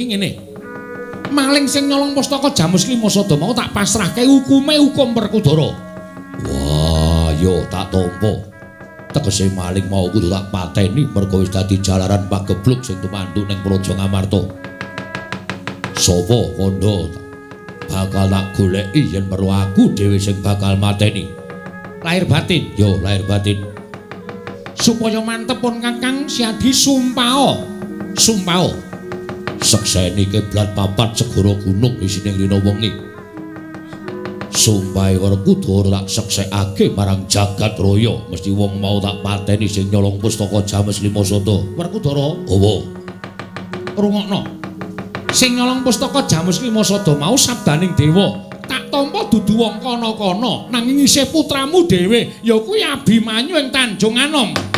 ngene. Maling sing nyolong pustaka Jamus Klimasada mau tak pasrahke hukume hukum Werkudara. Wah, yo tak tampa. Tegese maling mau kudu tak pateni mergo wis dadi jalaran pagebluk sing tumantu ning Praja Ngamarta. Sapa kandha bakal tak goleki yen perlu aku dhewe sing bakal mateni. Lahir batin, yo lahir batin. Supaya mantep pun Kakang Siadi sumpao. Sumpao. Sekseni kiblat papat segara gunung isine rina wengi. Sumpahe Werkudara tak seksekake marang jagat raya mesti wong mau tak pateni sing nyolong pustaka Jamus Klimasada. Werkudara, hawa. Rungokno. Sing nyolong pustaka Jamus Klimasada mau sabdaning dewa. Tak tampa dudu wong kana-kana nanging isih putramu dhewe ya kuwi Abimanyu ing Tanjung Anom.